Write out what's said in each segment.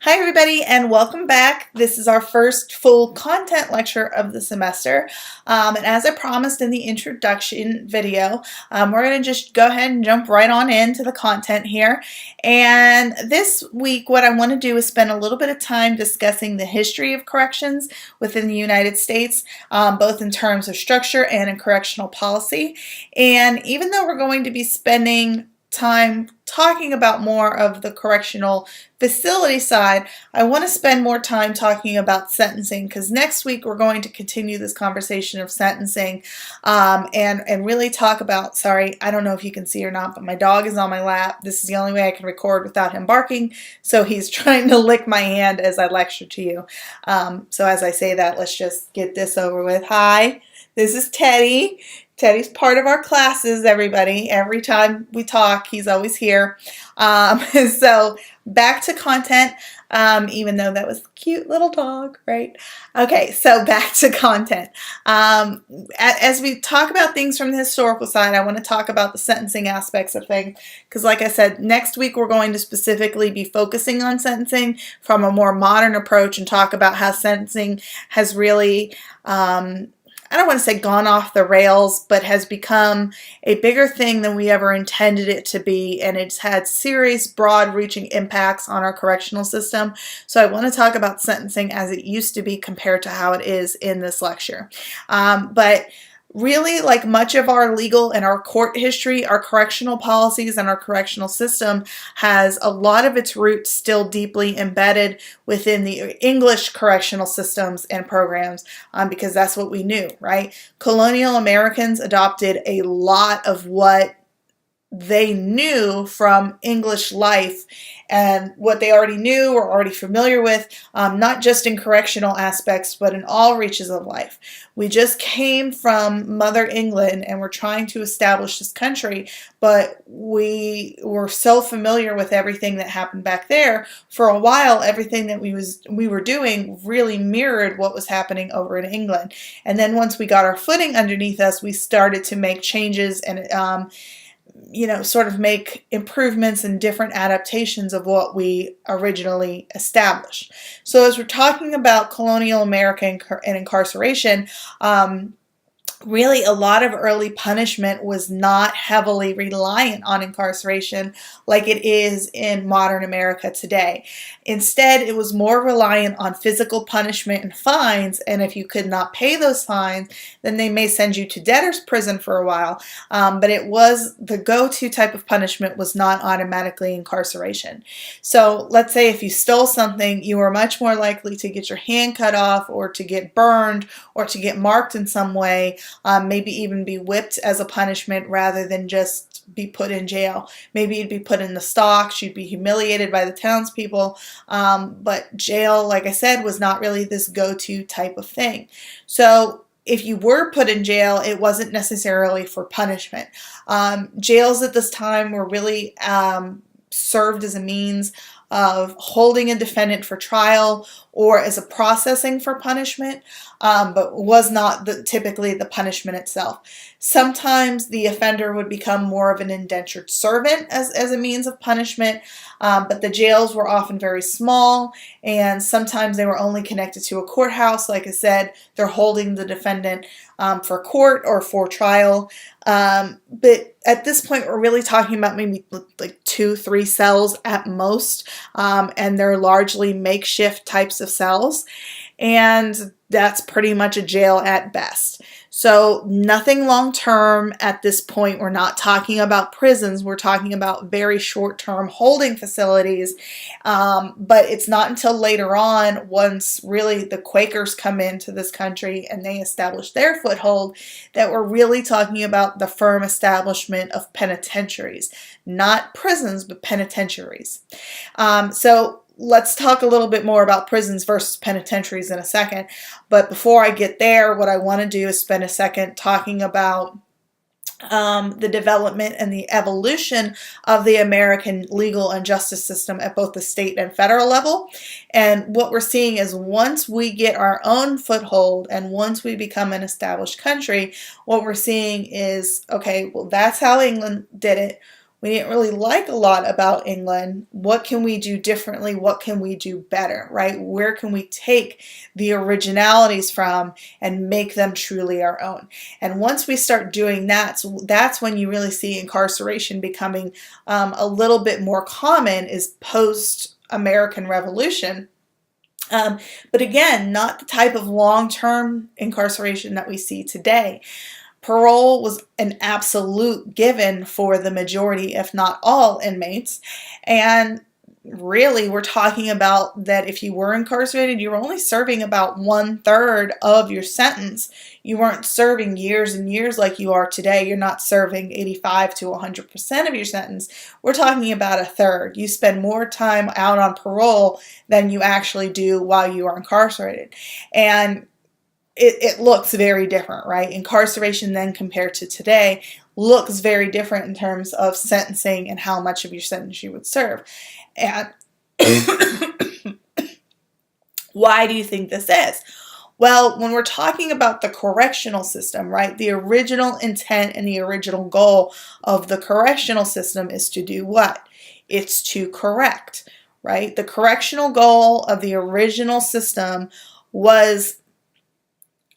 Hi everybody and welcome back. This is our first full content lecture of the semester. And as I promised in the introduction video, we're going to just go ahead and jump right on into the content here. And this week what I want to do is spend a little bit of time discussing the history of corrections within the United States, both in terms of structure and in correctional policy. And even though we're going to be spending time talking about more of the correctional facility side, I want to spend more time talking about sentencing, because next week we're going to continue this conversation of sentencing and really talk about, sorry, I don't know if you can see or not, but my dog is on my lap. This is the only way I can record without him barking, so he's trying to lick my hand as I lecture to you. So as I say that, let's just get this over with. Hi, this is Teddy. Teddy's part of our classes, everybody. Every time we talk, he's always here. So back to content, even though that was a cute little dog, right? Okay, so back to content. As we talk about things from the historical side, I want to talk about the sentencing aspects of things, because like I said, next week we're going to specifically be focusing on sentencing from a more modern approach and talk about how sentencing has really I don't want to say gone off the rails, but has become a bigger thing than we ever intended it to be, and it's had serious, broad-reaching impacts on our correctional system. So I want to talk about sentencing as it used to be compared to how it is in this lecture. But really, like much of our legal and our court history, our correctional policies and our correctional system has a lot of its roots still deeply embedded within the English correctional systems and programs, because that's what we knew, right? Colonial Americans adopted a lot of what they knew from English life and what they already knew or already familiar with, not just in correctional aspects, but in all reaches of life. We just came from Mother England and we're trying to establish this country, but we were so familiar with everything that happened back there. For a while, everything that we were doing really mirrored what was happening over in England. And then once we got our footing underneath us, we started to make changes and sort of make improvements and different adaptations of what we originally established. So as we're talking about colonial America and incarceration, really a lot of early punishment was not heavily reliant on incarceration like it is in modern America today. Instead, it was more reliant on physical punishment and fines, and if you could not pay those fines, then they may send you to debtor's prison for a while. But it was the go-to type of punishment was not automatically incarceration. So let's say if you stole something, you were much more likely to get your hand cut off or to get burned or to get marked in some way. Maybe even be whipped as a punishment rather than just be put in jail. Maybe you'd be put in the stocks, you'd be humiliated by the townspeople, but jail, like I said, was not really this go-to type of thing. So if you were put in jail, it wasn't necessarily for punishment. Jails at this time were really served as a means of holding a defendant for trial or as a processing for punishment, but was not typically the punishment itself. Sometimes the offender would become more of an indentured servant as a means of punishment, but the jails were often very small, and sometimes they were only connected to a courthouse. Like I said, they're holding the defendant for court or for trial. But at this point, we're really talking about maybe like 2-3 cells at most, and they're largely makeshift types of cells, and that's pretty much a jail at best. So nothing long-term at this point. We're not talking about prisons. We're talking about very short-term holding facilities. But it's not until later on, once really the Quakers come into this country and they establish their foothold, that we're really talking about the firm establishment of penitentiaries. Not prisons, but penitentiaries. So let's talk a little bit more about prisons versus penitentiaries in a second. But before I get there, what I want to do is spend a second talking about the development and the evolution of the American legal and justice system at both the state and federal level. And what we're seeing is once we get our own foothold and once we become an established country, what we're seeing is, okay, well, that's how England did it. We didn't really like a lot about England. What can we do differently? What can we do better, right? Where can we take the originalities from and make them truly our own? And once we start doing that, so that's when you really see incarceration becoming a little bit more common, is post-American Revolution. But again, not the type of long-term incarceration that we see today. Parole was an absolute given for the majority, if not all, inmates. And really, we're talking about that if you were incarcerated, you were only serving about 1/3 of your sentence. You weren't serving years and years like you are today. You're not serving 85 to 100% of your sentence. We're talking about 1/3. You spend more time out on parole than you actually do while you are incarcerated. And it looks very different, right? Incarceration then compared to today looks very different in terms of sentencing and how much of your sentence you would serve. And why do you think this is? Well, when we're talking about the correctional system, right, the original intent and the original goal of the correctional system is to do what? It's to correct, right? The correctional goal of the original system was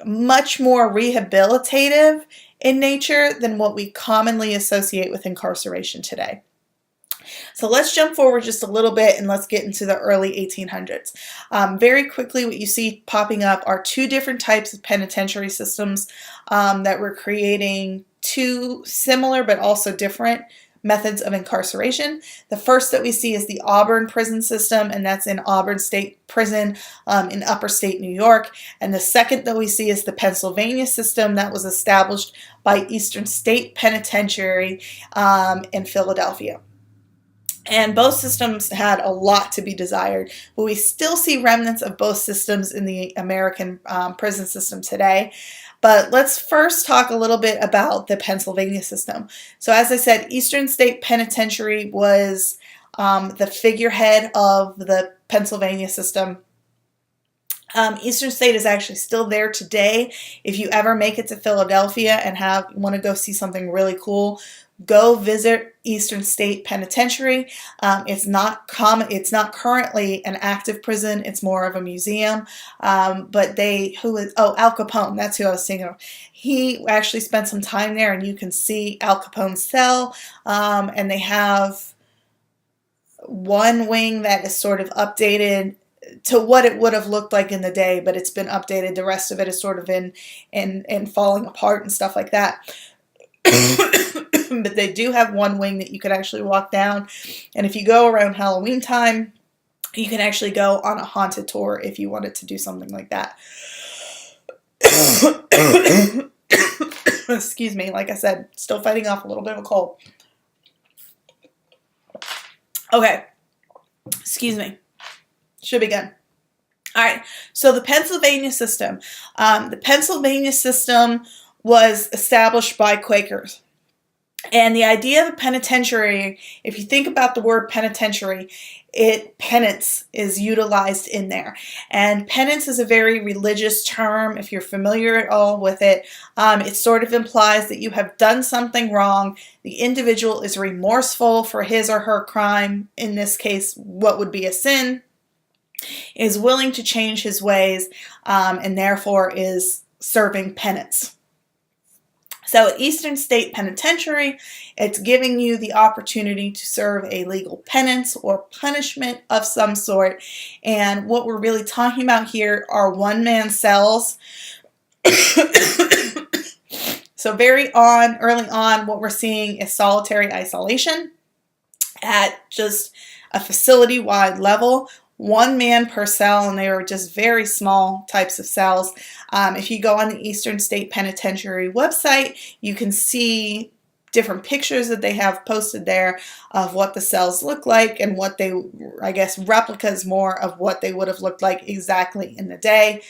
much more rehabilitative in nature than what we commonly associate with incarceration today. So let's jump forward just a little bit and let's get into the early 1800s. Very quickly, what you see popping up are two different types of penitentiary systems that were creating two similar but also different methods of incarceration. The first that we see is the Auburn prison system, and that's in Auburn State Prison in upper state New York. And the second that we see is the Pennsylvania system that was established by Eastern State Penitentiary in Philadelphia. And both systems had a lot to be desired, but we still see remnants of both systems in the American prison system today. But let's first talk a little bit about the Pennsylvania system. So as I said, Eastern State Penitentiary was the figurehead of the Pennsylvania system. Eastern State is actually still there today. If you ever make it to Philadelphia and want to go see something really cool, go visit Eastern State Penitentiary. It's not currently an active prison. It's more of a museum. But Al Capone, that's who I was thinking of. He actually spent some time there, and you can see Al Capone's cell. And they have one wing that is sort of updated to what it would have looked like in the day, but it's been updated. The rest of it is sort of in falling apart and stuff like that. But they do have one wing that you could actually walk down, and if you go around Halloween time, you can actually go on a haunted tour if you wanted to do something like that. Excuse me, like I said, still fighting off a little bit of a cold. Okay, excuse me. Should be good. All right, so the Pennsylvania system. The Pennsylvania system was established by Quakers. And the idea of a penitentiary, if you think about the word penitentiary, penance is utilized in there. And penance is a very religious term. If you're familiar at all with it, it sort of implies that you have done something wrong. The individual is remorseful for his or her crime, in this case, what would be a sin, is willing to change his ways, and therefore is serving penance. So at Eastern State Penitentiary, it's giving you the opportunity to serve a legal penance or punishment of some sort. And what we're really talking about here are one-man cells. So early on, what we're seeing is solitary isolation at just a facility-wide level. One man per cell, and they are just very small types of cells. If you go on the Eastern State Penitentiary website, you can see different pictures that they have posted there of what the cells look like and what they, I guess, replicas more of what they would have looked like exactly in the day,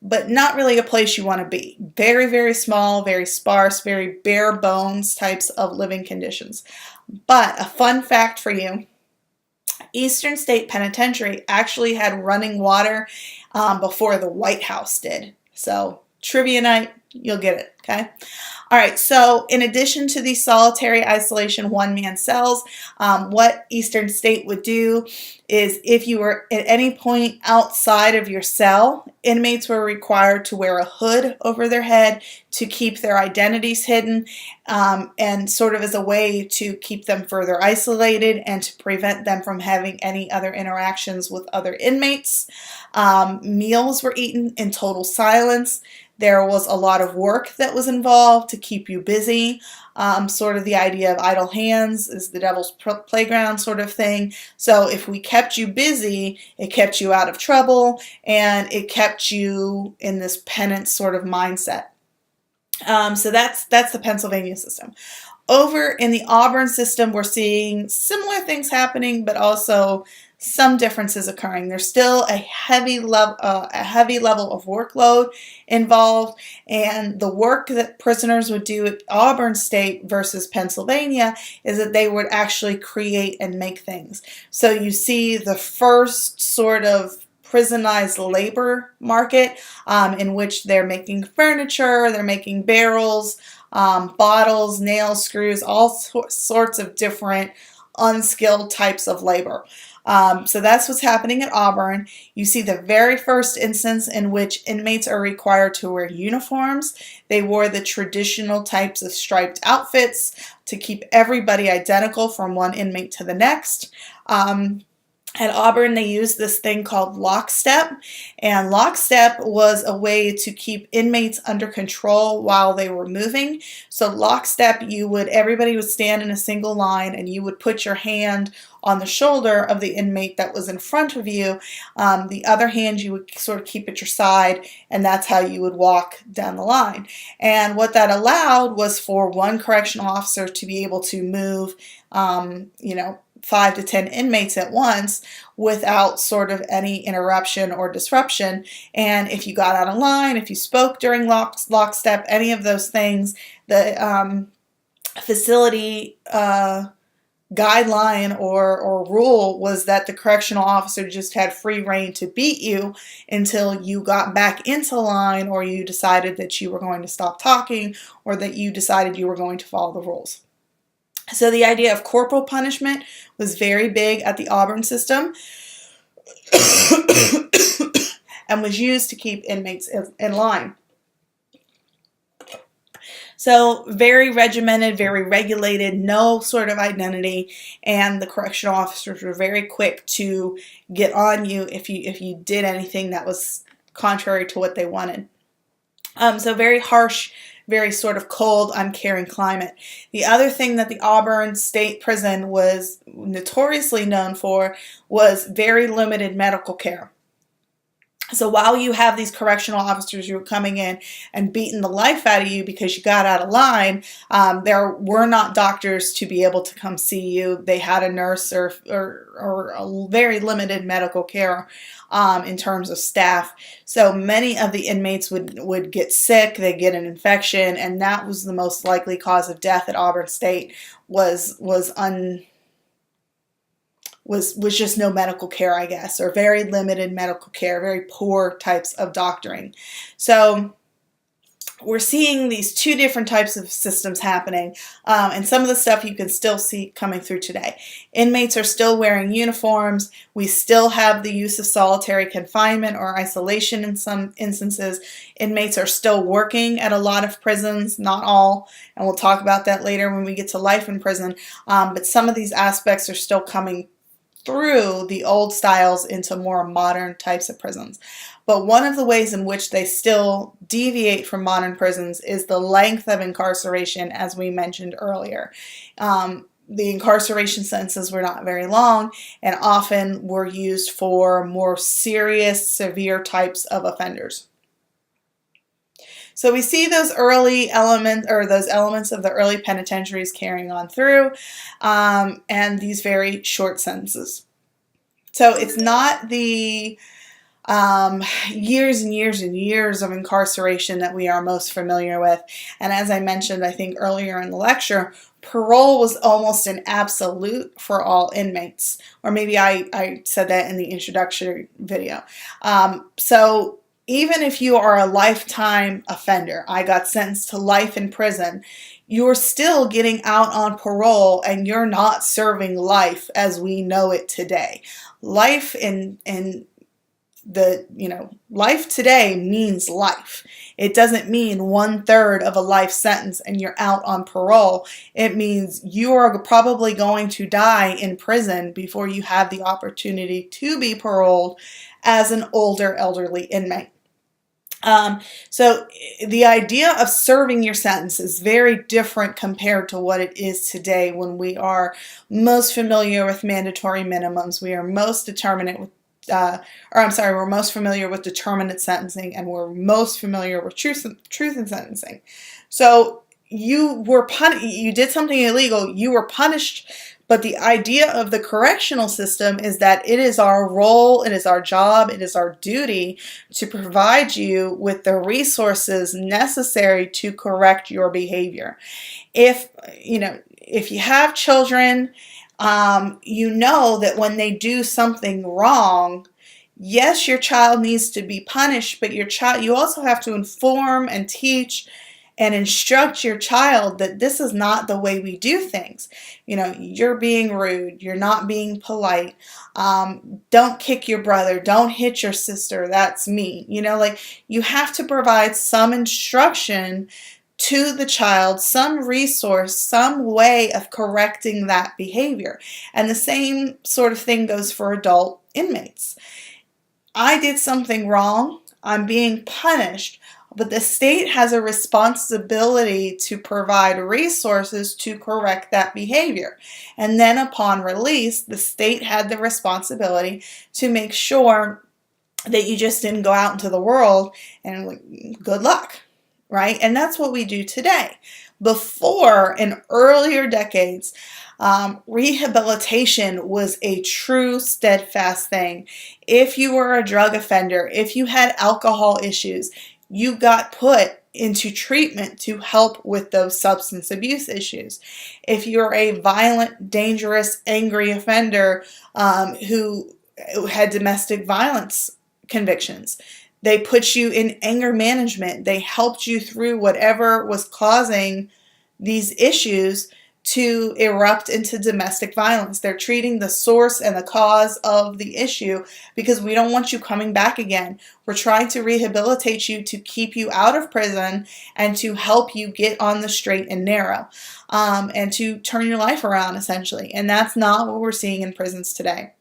but not really a place you want to be. Very, very small, very sparse, very bare bones types of living conditions. But a fun fact for you, Eastern State Penitentiary actually had running water before the White House did. So, trivia night, you'll get it, okay? All right, so in addition to these solitary isolation one-man cells, what Eastern State would do is if you were at any point outside of your cell, inmates were required to wear a hood over their head to keep their identities hidden, and sort of as a way to keep them further isolated and to prevent them from having any other interactions with other inmates. Meals were eaten in total silence. There was a lot of work that was involved to keep you busy. Sort of the idea of idle hands is the devil's playground sort of thing. So if we kept you busy, it kept you out of trouble, and it kept you in this penance sort of mindset. So that's the Pennsylvania system. Over in the Auburn system, we're seeing similar things happening, but also some differences occurring. There's still a heavy level of workload involved, and the work that prisoners would do at Auburn State versus Pennsylvania is that they would actually create and make things. So you see the first sort of prisonized labor market in which they're making furniture, they're making barrels, bottles, nails, screws, all sorts of different unskilled types of labor. So that's what's happening at Auburn. You see the very first instance in which inmates are required to wear uniforms. They wore the traditional types of striped outfits to keep everybody identical from one inmate to the next. At Auburn, they used this thing called lockstep, and lockstep was a way to keep inmates under control while they were moving. So lockstep, everybody would stand in a single line, and you would put your hand on the shoulder of the inmate that was in front of you. The other hand you would sort of keep at your side, and that's how you would walk down the line. And what that allowed was for one correctional officer to be able to move, 5 to 10 inmates at once without sort of any interruption or disruption. And if you got out of line, if you spoke during lockstep, any of those things, the facility guideline or rule was that the correctional officer just had free rein to beat you until you got back into line, or you decided that you were going to stop talking, or that you decided you were going to follow the rules. So the idea of corporal punishment was very big at the Auburn system and was used to keep inmates in line. So very regimented, very regulated, no sort of identity, and the correctional officers were very quick to get on you if you did anything that was contrary to what they wanted. So very harsh, very sort of cold, uncaring climate. The other thing that the Auburn State Prison was notoriously known for was very limited medical care. So while you have these correctional officers who are coming in and beating the life out of you because you got out of line, there were not doctors to be able to come see you. They had a nurse or a very limited medical care in terms of staff. So many of the inmates would get sick, they'd get an infection, and that was the most likely cause of death at Auburn State was just no medical care, I guess, or very limited medical care, very poor types of doctoring. So we're seeing these two different types of systems happening, and some of the stuff you can still see coming through today. Inmates are still wearing uniforms. We still have the use of solitary confinement or isolation in some instances. Inmates are still working at a lot of prisons, not all, and we'll talk about that later when we get to life in prison, but some of these aspects are still coming through the old styles into more modern types of prisons. But one of the ways in which they still deviate from modern prisons is the length of incarceration, as we mentioned earlier. The incarceration sentences were not very long and often were used for more serious, severe types of offenders. So we see those early elements, or those elements of the early penitentiaries carrying on through, and these very short sentences. So it's not the years and years and years of incarceration that we are most familiar with. And as I mentioned, I think earlier in the lecture, parole was almost an absolute for all inmates. Or maybe I said that in the introductory video. So even if you are a lifetime offender, I got sentenced to life in prison, you're still getting out on parole and you're not serving life as we know it today. Life in life today means life. It doesn't mean 1/3 of a life sentence and you're out on parole. It means you are probably going to die in prison before you have the opportunity to be paroled as an older elderly inmate. So the idea of serving your sentence is very different compared to what it is today, when we are most familiar with mandatory minimums. We are most determinate with we're most familiar with determinate sentencing, and we're most familiar with truth in sentencing. So you did something illegal, you were punished, but the idea of the correctional system is that it is our role, it is our job, it is our duty to provide you with the resources necessary to correct your behavior. If you have children, you know that when they do something wrong, yes, your child needs to be punished, but you also have to inform and teach and instruct your child that this is not the way we do things. You're being rude, you're not being polite, don't kick your brother, don't hit your sister, that's mean. You have to provide some instruction to the child, some resource, some way of correcting that behavior. And the same sort of thing goes for adult inmates. I did something wrong, I'm being punished, but the state has a responsibility to provide resources to correct that behavior. And then upon release, the state had the responsibility to make sure that you just didn't go out into the world and good luck. Right? And that's what we do today. Before, in earlier decades, rehabilitation was a true steadfast thing. If you were a drug offender, if you had alcohol issues, you got put into treatment to help with those substance abuse issues. If you're a violent, dangerous, angry offender who had domestic violence convictions, they put you in anger management. They helped you through whatever was causing these issues to erupt into domestic violence. They're treating the source and the cause of the issue, because we don't want you coming back again. We're trying to rehabilitate you to keep you out of prison and to help you get on the straight and narrow, and to turn your life around, essentially. And that's not what we're seeing in prisons today.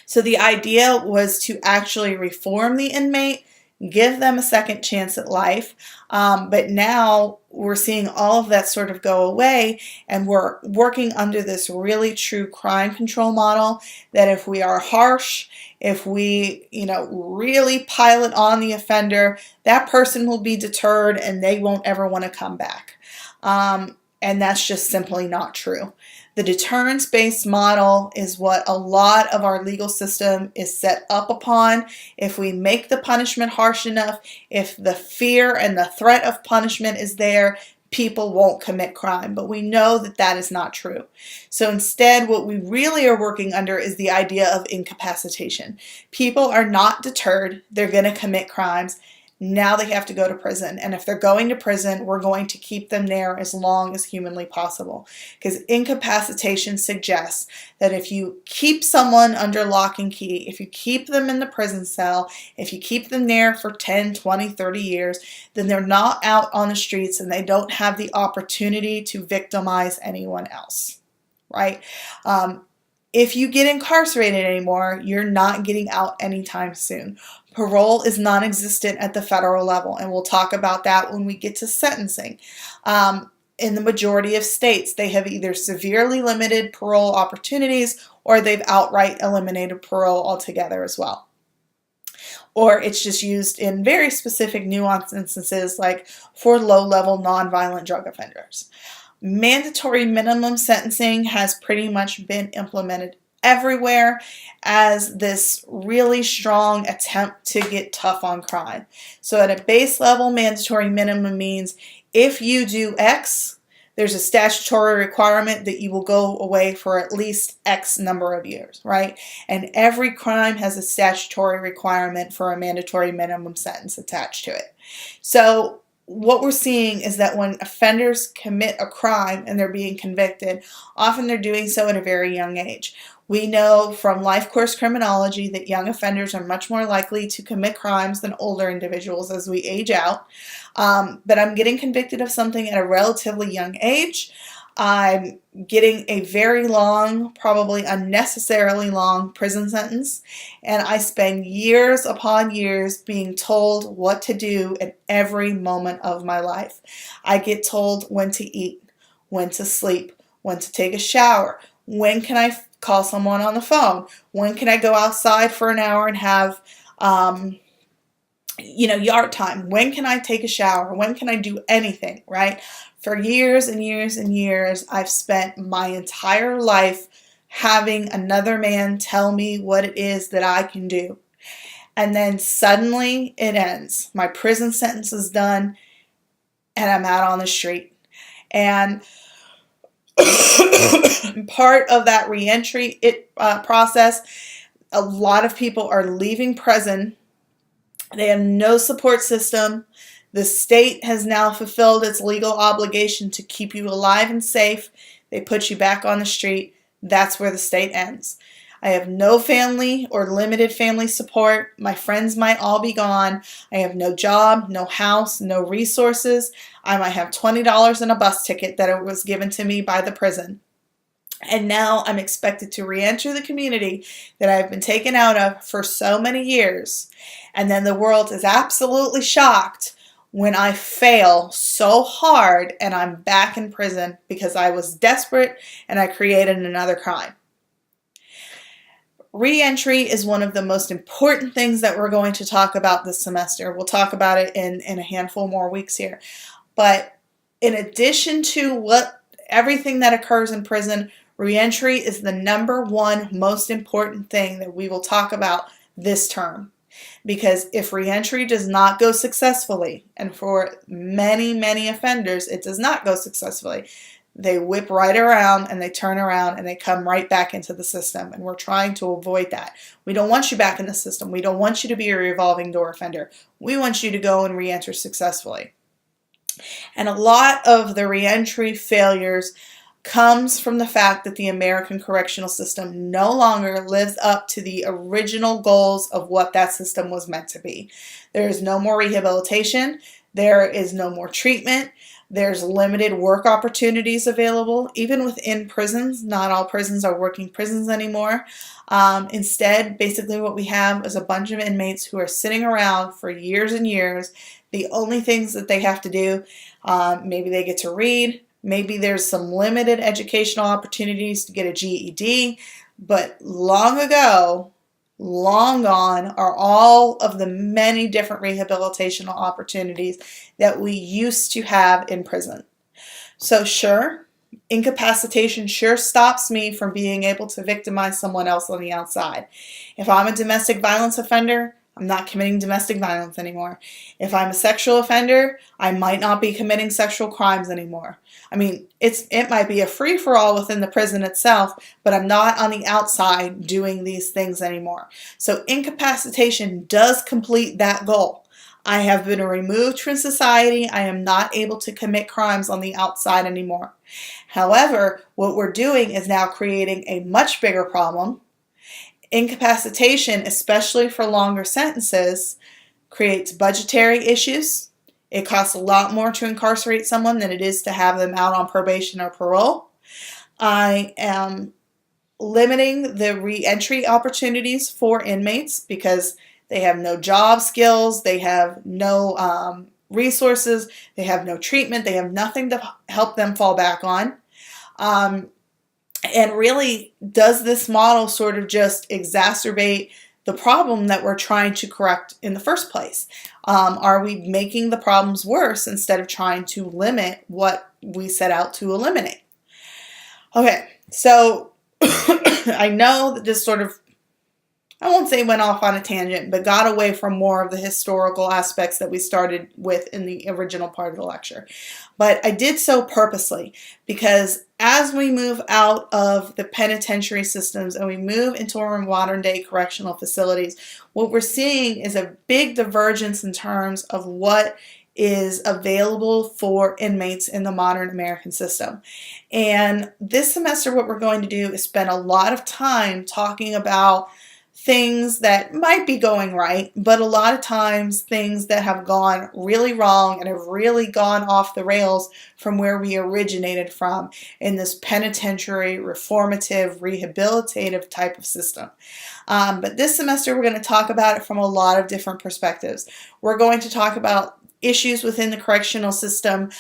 So the idea was to actually reform the inmate, give them a second chance at life. But now we're seeing all of that sort of go away, and we're working under this really true crime control model that if we are harsh, if we, really pile it on the offender, that person will be deterred and they won't ever want to come back. And that's just simply not true. The deterrence-based model is what a lot of our legal system is set up upon. If we make the punishment harsh enough, if the fear and the threat of punishment is there, people won't commit crime. But we know that that is not true. So instead, what we really are working under is the idea of incapacitation. People are not deterred. They're going to commit crimes. Now they have to go to prison. And if they're going to prison, we're going to keep them there as long as humanly possible. Because incapacitation suggests that if you keep someone under lock and key, if you keep them in the prison cell, if you keep them there for 10, 20, 30 years, then they're not out on the streets and they don't have the opportunity to victimize anyone else. Right? If you get incarcerated anymore, you're not getting out anytime soon. Parole is non-existent at the federal level, and we'll talk about that when we get to sentencing. In the majority of states, they have either severely limited parole opportunities or they've outright eliminated parole altogether as well. Or it's just used in very specific nuanced instances, like for low-level nonviolent drug offenders. Mandatory minimum sentencing has pretty much been implemented everywhere as this really strong attempt to get tough on crime. So at a base level, mandatory minimum means if you do X, there's a statutory requirement that you will go away for at least X number of years, right? And every crime has a statutory requirement for a mandatory minimum sentence attached to it. So what we're seeing is that when offenders commit a crime and they're being convicted, often they're doing so at a very young age. We know from life course criminology that young offenders are much more likely to commit crimes than older individuals as we age out. But I'm getting convicted of something at a relatively young age. I'm getting a very long, probably unnecessarily long prison sentence, and I spend years upon years being told what to do at every moment of my life. I get told when to eat, when to sleep, when to take a shower, when can I call someone on the phone, when can I go outside for an hour and have yard time, when can I take a shower, when can I do anything, right? For years and years and years, I've spent my entire life having another man tell me what it is that I can do. And then suddenly it ends. My prison sentence is done and I'm out on the street. And part of that reentry process, a lot of people are leaving prison. They have no support system. The state has now fulfilled its legal obligation to keep you alive and safe. They put you back on the street. That's where the state ends. I have no family or limited family support. My friends might all be gone. I have no job, no house, no resources. I might have $20 in a bus ticket that was given to me by the prison. And now I'm expected to re-enter the community that I've been taken out of for so many years. And then the world is absolutely shocked when I fail so hard and I'm back in prison because I was desperate and I created another crime. Re-entry is one of the most important things that we're going to talk about this semester. We'll talk about it in a handful more weeks here. But in addition to everything that occurs in prison, re-entry is the number one most important thing that we will talk about this term. Because if re-entry does not go successfully, and for many, many offenders it does not go successfully, they whip right around and they turn around and they come right back into the system. And we're trying to avoid that. We don't want you back in the system. We don't want you to be a revolving door offender. We want you to go and re-enter successfully. And a lot of the re-entry failures comes from the fact that the American correctional system no longer lives up to the original goals of what that system was meant to be. There is no more rehabilitation. There is no more treatment. There's limited work opportunities available. Even within prisons, not all prisons are working prisons anymore. Instead, basically what we have is a bunch of inmates who are sitting around for years and years. The only things that they have to do, maybe they get to read, maybe there's some limited educational opportunities to get a GED, but long ago, long gone are all of the many different rehabilitational opportunities that we used to have in prison. So sure, incapacitation sure stops me from being able to victimize someone else on the outside. If I'm a domestic violence offender, I'm not committing domestic violence anymore. If I'm a sexual offender, I might not be committing sexual crimes anymore. I mean, it might be a free-for-all within the prison itself, but I'm not on the outside doing these things anymore. So incapacitation does complete that goal. I have been removed from society. I am not able to commit crimes on the outside anymore. However, what we're doing is now creating a much bigger problem. Incapacitation, especially for longer sentences, creates budgetary issues. It costs a lot more to incarcerate someone than it is to have them out on probation or parole. I am limiting the re-entry opportunities for inmates because they have no job skills, they have no resources, they have no treatment, they have nothing to help them fall back on. And really, does this model sort of just exacerbate the problem that we're trying to correct in the first place? Are we making the problems worse instead of trying to limit what we set out to eliminate? Okay, so I know that this sort of I won't say went off on a tangent, but got away from more of the historical aspects that we started with in the original part of the lecture. But I did so purposely because as we move out of the penitentiary systems and we move into our modern day correctional facilities, what we're seeing is a big divergence in terms of what is available for inmates in the modern American system. And this semester, what we're going to do is spend a lot of time talking about things that might be going right, but a lot of times things that have gone really wrong and have really gone off the rails from where we originated from in this penitentiary, reformative, rehabilitative type of system. But this semester, we're going to talk about it from a lot of different perspectives. We're going to talk about issues within the correctional system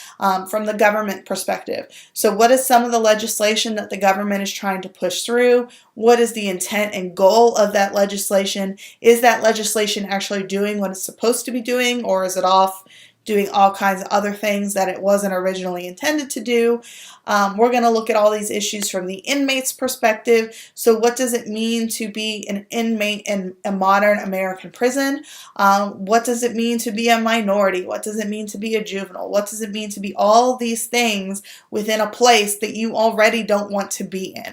from the government perspective. So what is some of the legislation that the government is trying to push through? What is the intent and goal of that legislation? Is that legislation actually doing what it's supposed to be doing, or is it off doing all kinds of other things that it wasn't originally intended to do? We're going to look at all these issues from the inmate's perspective. So what does it mean to be an inmate in a modern American prison? What does it mean to be a minority? What does it mean to be a juvenile? What does it mean to be all these things within a place that you already don't want to be in?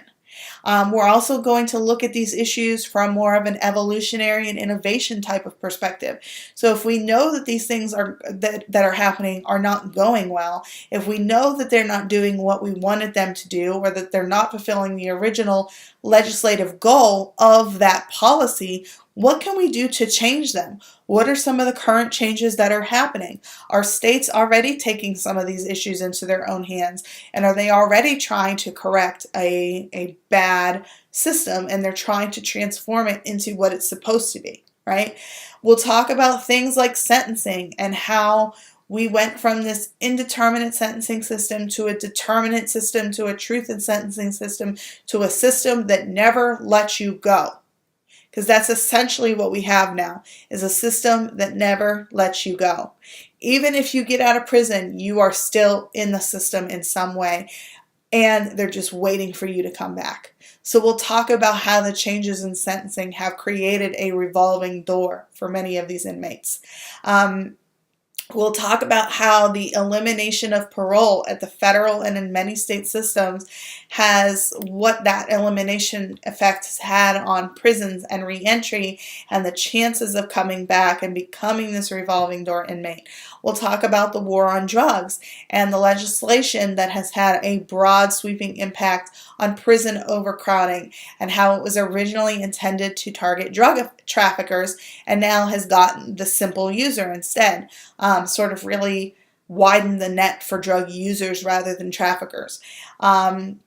We're also going to look at these issues from more of an evolutionary and innovation type of perspective. So if we know that these things that are happening are not going well, if we know that they're not doing what we wanted them to do, or that they're not fulfilling the original legislative goal of that policy, what can we do to change them? What are some of the current changes that are happening? Are states already taking some of these issues into their own hands? And are they already trying to correct a bad system, and they're trying to transform it into what it's supposed to be, right? We'll talk about things like sentencing and how we went from this indeterminate sentencing system to a determinate system to a truth in sentencing system to a system that never lets you go. Because that's essentially what we have now, is a system that never lets you go. Even if you get out of prison, you are still in the system in some way, and they're just waiting for you to come back. So we'll talk about how the changes in sentencing have created a revolving door for many of these inmates. We'll talk about how the elimination of parole at the federal and in many state systems what that elimination effect has had on prisons and reentry and the chances of coming back and becoming this revolving door inmate. We'll talk about the war on drugs and the legislation that has had a broad sweeping impact on prison overcrowding and how it was originally intended to target drug traffickers and now has gotten the simple user instead. Sort of really widen the net for drug users rather than traffickers. And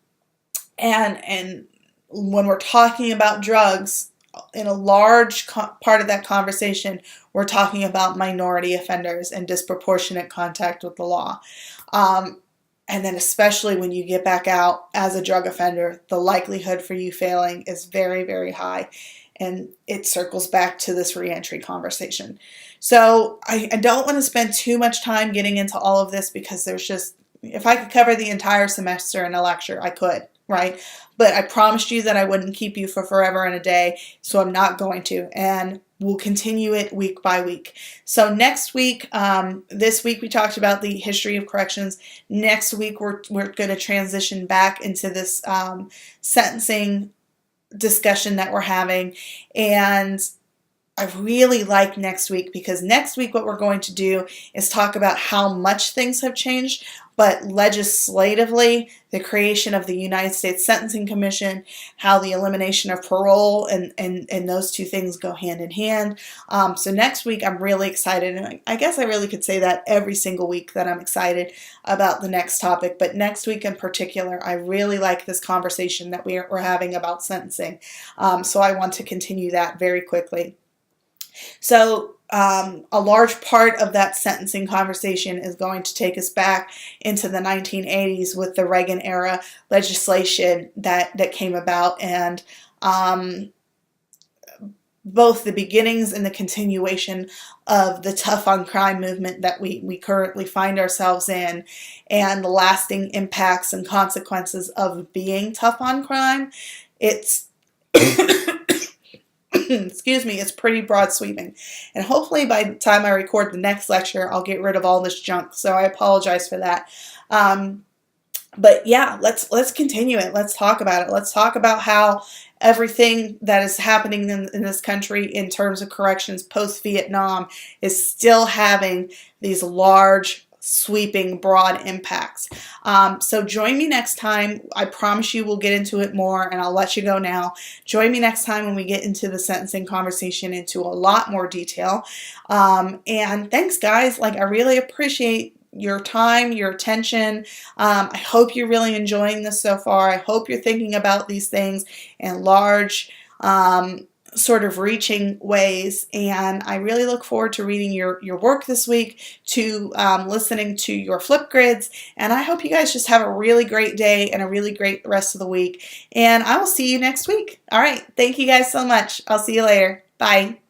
when we're talking about drugs, in a large part of that conversation, we're talking about minority offenders and disproportionate contact with the law. And then especially when you get back out as a drug offender, the likelihood for you failing is very, very high. And it circles back to this reentry conversation. So I don't want to spend too much time getting into all of this because if I could cover the entire semester in a lecture, I could, right? But I promised you that I wouldn't keep you for forever and a day, so I'm not going to. And we'll continue it week by week. So next week, this week we talked about the history of corrections. Next week we're going to transition back into this sentencing discussion that we're having, and I really like next week because next week what we're going to do is talk about how much things have changed, but legislatively, the creation of the United States Sentencing Commission, how the elimination of parole and those two things go hand in hand. So next week I'm really excited, and I guess I really could say that every single week that I'm excited about the next topic, but next week in particular, I really like this conversation that we're having about sentencing. So I want to continue that very quickly. So a large part of that sentencing conversation is going to take us back into the 1980s with the Reagan era legislation that came about, and both the beginnings and the continuation of the tough on crime movement that we currently find ourselves in, and the lasting impacts and consequences of being tough on crime. It's excuse me, it's pretty broad sweeping. And hopefully by the time I record the next lecture, I'll get rid of all this junk. So I apologize for that. But yeah, let's continue it. Let's talk about it. Let's talk about how everything that is happening in this country in terms of corrections post-Vietnam is still having these large, sweeping, broad impacts. So join me next time. I promise you we'll get into it more, and I'll let you go now. Join me next time when we get into the sentencing conversation into a lot more detail. And thanks, guys. Like, I really appreciate your time, your attention. I hope you're really enjoying this so far. I hope you're thinking about these things in large, sort of reaching ways, and I really look forward to reading your work this week, to listening to your flip grids, and I hope you guys just have a really great day and a really great rest of the week, and I will see you next week. All right, thank you guys so much. I'll see you later. Bye.